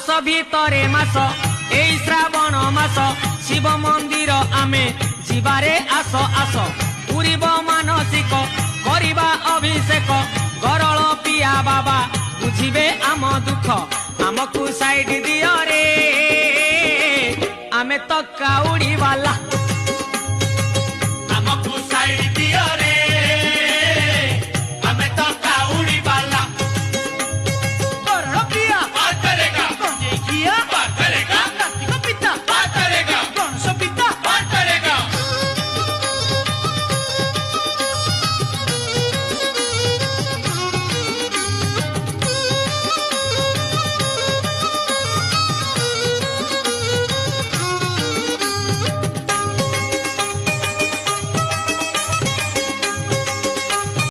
मास भितरे मास एई श्रावण मास शिव मंदिर आमे जीवारे आस आस पूरीब मानसिक करिबा अभिषेक गरल पिया बाबा बुझिबे आम दुख आमकु साइड दियो रे आमे तो काउड़ी वाला